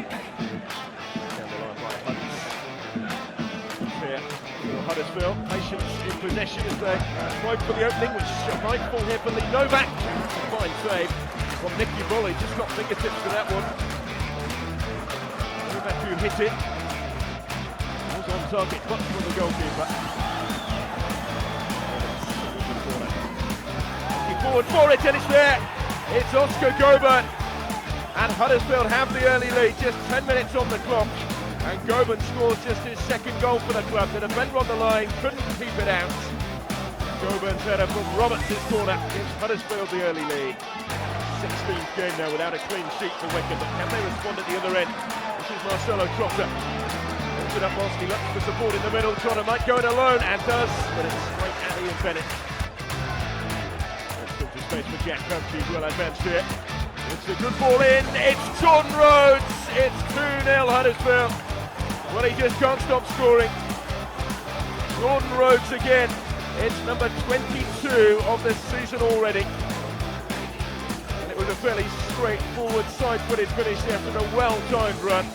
Down the line by Hunt. Here for Huddersfield. Patience in possession as they tried for the opening, which might fall here for Lee Novak. Fine save from Nicky Volley, just got fingertips for that one. Novak who hit it. Was on target, but from the goalkeeper. Looking forward for it, and it's there. It's Oscar Goburn. And Huddersfield have the early lead, just 10 minutes on the clock. And Goburn scores just his second goal for the club. The defender on the line couldn't keep it out. Goburn's header from Roberts' corner gives Huddersfield the early lead. 16th game now without a clean sheet for Wycombe, but can they respond at the other end? This is Marcelo Trotter. Puts it up whilst he looks for support in the middle. Trotter might go it alone, and does, but it's straight at Ian Bennett. There's still space for Jack Hunt, well advanced here. It's a good ball in, it's Jordan Rhodes, it's 2-0 Huddersfield. Well, he just can't stop scoring. Jordan Rhodes again, it's number 22 of the season already. And it was a fairly straightforward side-footed finish after a well-timed run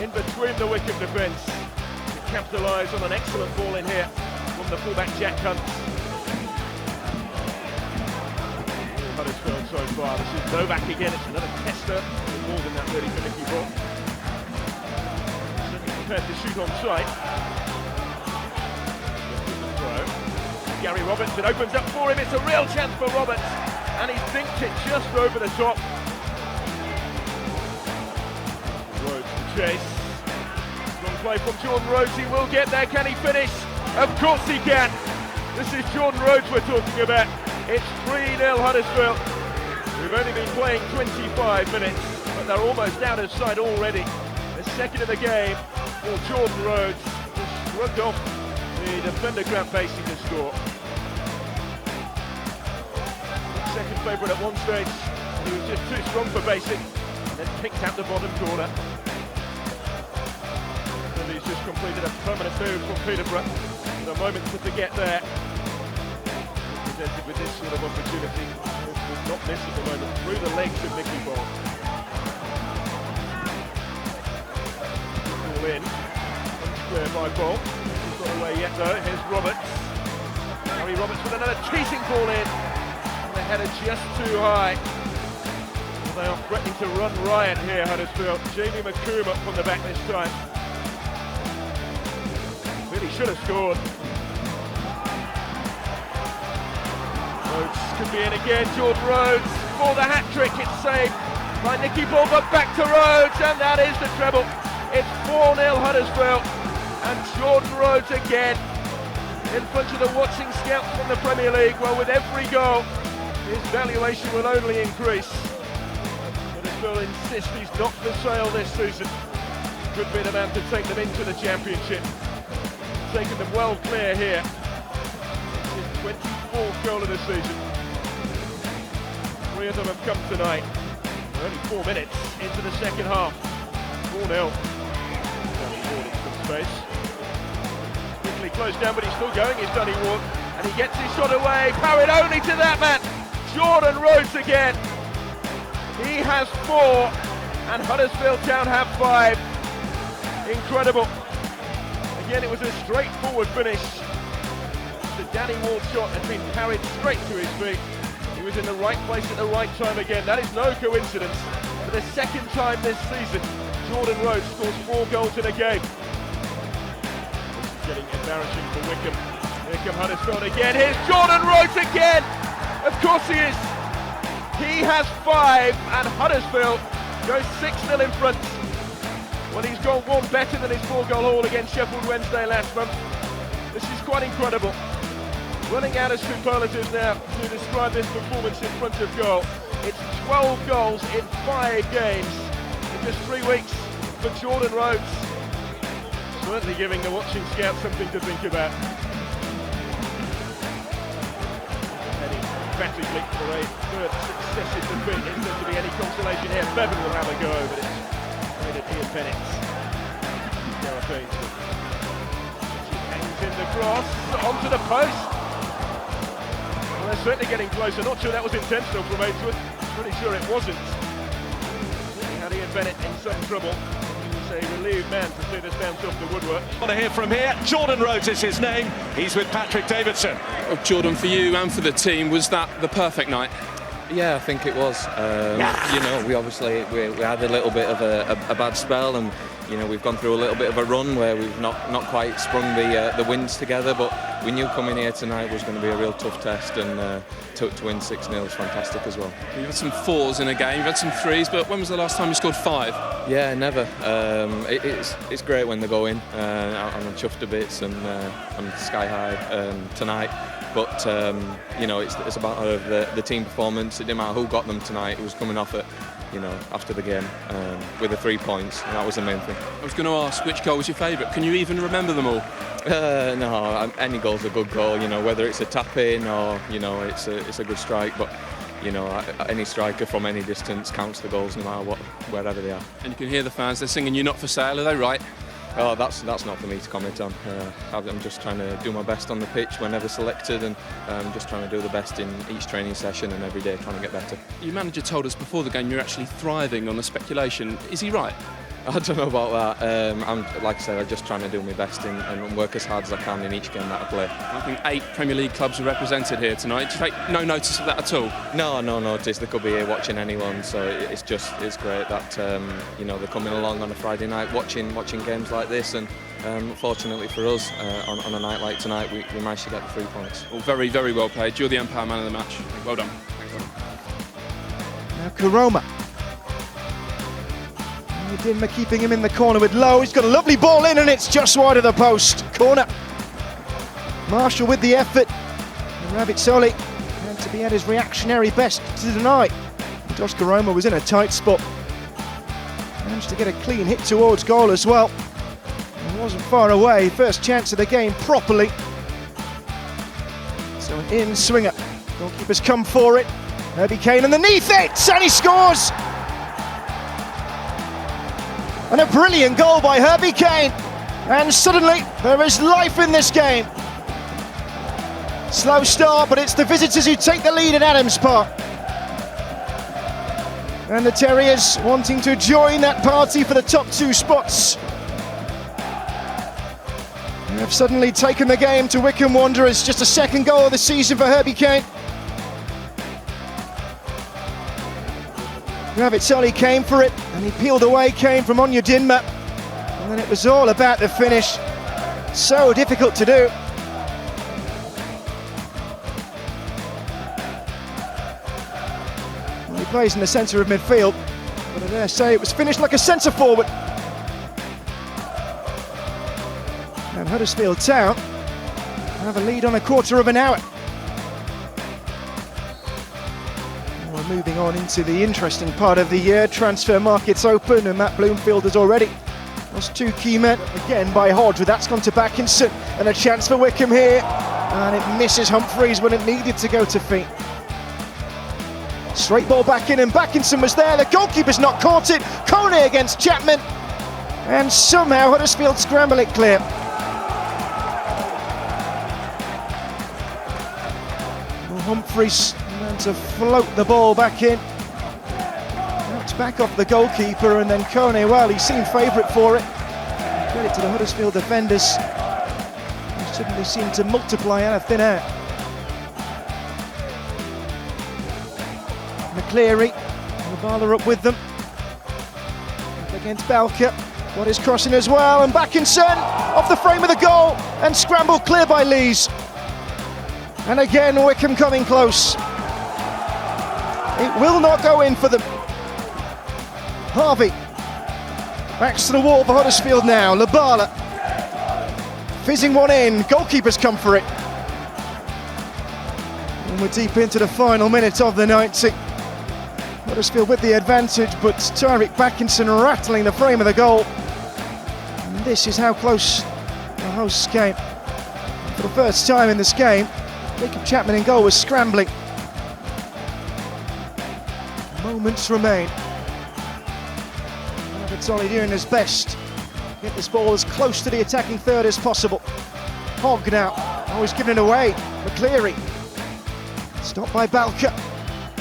in between the Wycombe defence. To capitalise on an excellent ball in here from the fullback Jack Hunt. Huddersfield so far. This is Novak again. It's another tester. More than that really for Nicky Ball. Certainly prepared to shoot on sight. Gary Roberts, it opens up for him. It's a real chance for Roberts, and he's dinked it just over the top. Rhodes to chase. Strong play from Jordan Rhodes. He will get there. Can he finish? Of course he can. This is Jordan Rhodes we're talking about. It's 3-0 Huddersfield. We've only been playing 25 minutes, but they're almost out of sight already. The second of the game for Jordan Rhodes. Just shrugged off the defender Grant Basie to score. Second favourite at one stage. He was just too strong for Basie, and then picked out the bottom corner. And he's just completed a permanent move from Peterborough. The moment to get there. Presented with this sort of opportunity, would not miss at the moment, through the legs of Nicky Ball. Ball in, unsquare by Ball. He's not away yet though. Here's Roberts. Harry Roberts with another teasing ball in. And the header just too high. Well, they are threatening to run riot here, Huddersfield. Jamie McComb up from the back this time. Really should have scored. Rhodes can be in again. Jordan Rhodes for the hat-trick. It's saved by Nicky Ball, but back to Rhodes, and that is the treble. It's 4-0 Huddersfield, and Jordan Rhodes again in front of the watching scouts from the Premier League. Well, with every goal, his valuation will only increase. Huddersfield insist he's not for sale this season. Could be the man to take them into the Championship. Taking them well clear here. His 24th goal of the season. 3 of them have come tonight. We're only 4 minutes into the second half. 4-0. Danny Ward in some space. Quickly closed down, but he's still going. It's Danny Ward, and he gets his shot away. Parried only to that man. Jordan Rhodes again. He has 4, and Huddersfield Town have 5. Incredible. Again, it was a straightforward finish. The Danny Ward shot had been parried straight to his feet. He was in the right place at the right time again. That is no coincidence. For the second time this season, Jordan Rhodes scores 4 goals in a game. This is getting embarrassing for Wycombe. Here come Huddersfield again. Here's Jordan Rhodes again. Of course he is. He has 5, and Huddersfield goes 6-0 in front. Well, he's gone one better than his 4-goal haul against Sheffield Wednesday last month. This is quite incredible. Running out of superlatives now to describe this performance in front of goal. It's 12 goals in 5 games in just 3 weeks for Jordan Rhodes. Certainly giving the watching scouts something to think about. Heading emphatically for a third successive defeat. Isn't there to be any consolation here? Bevan will have a go, but it's made at Ian Bennett. Hangs in the cross, onto the post. Well, they're certainly getting closer. Not sure that was intentional from Ainsworth. Pretty sure it wasn't. Certainly had Ian David Bennett in some trouble. He was a relieved man to see this bounce off the woodwork. Want to hear from here? Jordan Rhodes is his name. He's with Patrick Davidson. Oh, Jordan, for you and for the team, was that the perfect night? Yeah, I think it was. You know, we obviously we had a little bit of a bad spell, and you know we've gone through a little bit of a run where we've not quite sprung the wins together. But we knew coming here tonight was going to be a real tough test, and to win 6-0 is fantastic as well. You've had some 4s in a game, you've had some 3s, but when was the last time you scored 5? Yeah, never. It's great when they go in. I'm chuffed to bits, and I'm sky high tonight. But you know, it's about the team performance. It didn't matter who got them tonight. It was coming off it, you know, after the game with the 3 points, and that was the main thing. I was going to ask, which goal was your favourite? Can you even remember them all? No, any goal's a good goal. You know, whether it's a tap in or you know it's a good strike. But you know, any striker from any distance counts the goals, no matter wherever they are. And you can hear the fans. They're singing "You're not for sale." Are they right? Oh, that's not for me to comment on. I'm just trying to do my best on the pitch whenever selected, and just trying to do the best in each training session and every day trying to get better. Your manager told us before the game you're actually thriving on the speculation. Is he right? I don't know about that. Like I said, I'm just trying to do my best and work as hard as I can in each game that I play. I think 8 Premier League clubs are represented here tonight. Did you take no notice of that at all? No notice. They could be here watching anyone, so it's great that you know they're coming along on a Friday night watching games like this, and fortunately for us, on a night like tonight, we managed to get the 3 points. Well, very, very well played. You're the Empire man of the match. Well done. Now Karoma. Dinma keeping him in the corner with Lowe. He's got a lovely ball in, and it's just wide of the post. Corner. Marshall with the effort. And Ravitzoli had to be at his reactionary best tonight. Josh Karoma was in a tight spot. Managed to get a clean hit towards goal as well. It wasn't far away. First chance of the game properly. So an in swinger. Goalkeeper's come for it. Herbie Kane underneath it, and he scores! And a brilliant goal by Herbie Kane. And suddenly there is life in this game. Slow start, but it's the visitors who take the lead at Adams Park. And the Terriers wanting to join that party for the top 2 spots. They have suddenly taken the game to Wycombe Wanderers. Just a second goal of the season for Herbie Kane. Ravitzoli came for it, and he peeled away Kane from Onyedinma. And then it was all about the finish. So difficult to do. Well, he plays in the centre of midfield, but I dare say it was finished like a centre forward. And Huddersfield Town have a lead on a quarter of an hour. We're moving on into the interesting part of the year. Transfer market's open, and Matt Bloomfield has already lost 2 key men. Again by Hodge, but that's gone to Backinson, and a chance for Wycombe here. And it misses Humphreys when it needed to go to feet. Straight ball back in, and Backinson was there. The goalkeeper's not caught it. Kone against Chapman. And somehow Huddersfield scramble it clear. Well, Humphreys managed to float the ball back in. Knocked back off the goalkeeper, and then Kone, well, he seemed favourite for it. Credit to the Huddersfield defenders, who suddenly seemed to multiply out of thin air. McCleary, Labala up with them. Up against Balka. What is crossing as well, and Backinson off the frame of the goal, and scrambled clear by Lees. And again, Wycombe coming close. It will not go in for them. Harvey backs to the wall for Huddersfield now. Labala fizzing one in. Goalkeeper's come for it. And we're deep into the final minute of the 90. Huddersfield with the advantage, but Tyreek Backinson rattling the frame of the goal. And this is how close the hosts came. For the first time in this game, Jacob Chapman in goal was scrambling. Moments remain. Ravitzoli doing his best to get this ball as close to the attacking third as possible. Hogg now, always giving it away. McCleary, stopped by Balka.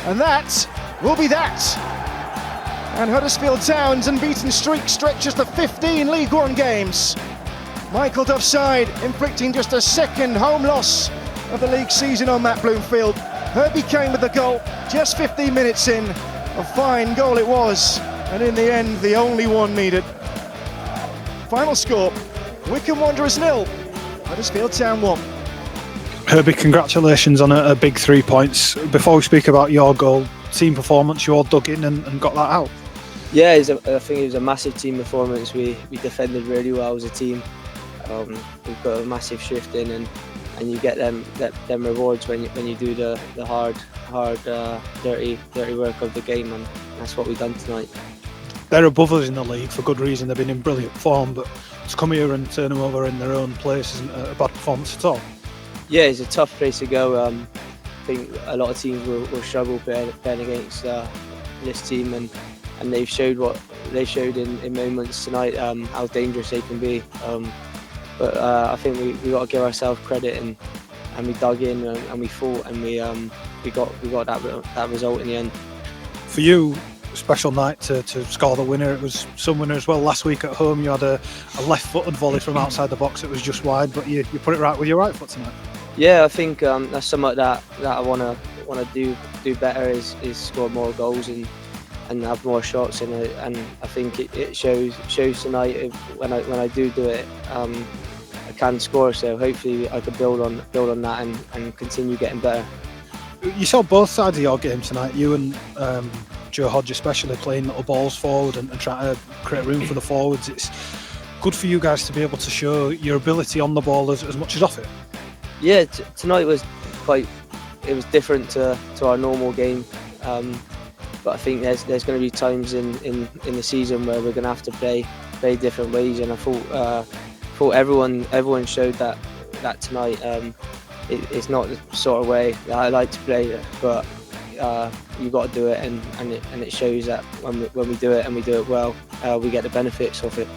And that will be that. And Huddersfield Town's unbeaten streak stretches to 15 League One games. Michael Duff's side inflicting just a second home loss of the league season on Matt Bloomfield. Herbie Kane with the goal, just 15 minutes in. A fine goal it was, and in the end, the only one needed. Final score, Wycombe Wanderers 0, Huddersfield Town 1. Herbie, congratulations on a big 3 points. Before we speak about your goal, team performance, you all dug in and got that out. Yeah, I think it was a massive team performance. We defended really well as a team. We've got a massive shift in, and you get them rewards when you do the hard dirty work of the game, and that's what we've done tonight. They're above us in the league for good reason. They've been in brilliant form, but to come here and turn them over in their own place isn't a bad performance at all. Yeah, it's a tough place to go. I think a lot of teams will struggle playing against this team, and they've showed what they showed in moments tonight, how dangerous they can be. But I think we got to give ourselves credit, and we dug in and we fought, and we got that result in the end. For you, special night to score the winner. It was some winner as well. Last week at home, you had a left-footed volley from outside the box. It was just wide, but you put it right with your right foot tonight. Yeah, I think that's something that I want to do better is score more goals and have more shots in it. And I think it shows tonight. When I do it, I can score. So hopefully I could build on that and continue getting better. You saw both sides of your game tonight. You and Joe Hodge especially playing little balls forward and trying to create room for the forwards. It's good for you guys to be able to show your ability on the ball as much as off it. Yeah, tonight was different to our normal game, but I think there's going to be times in the season where we're going to have to play different ways, and I thought everyone showed that tonight. It's not the sort of way that I like to play, but you've got to do it, and it shows that when we do it and we do it well, we get the benefits of it.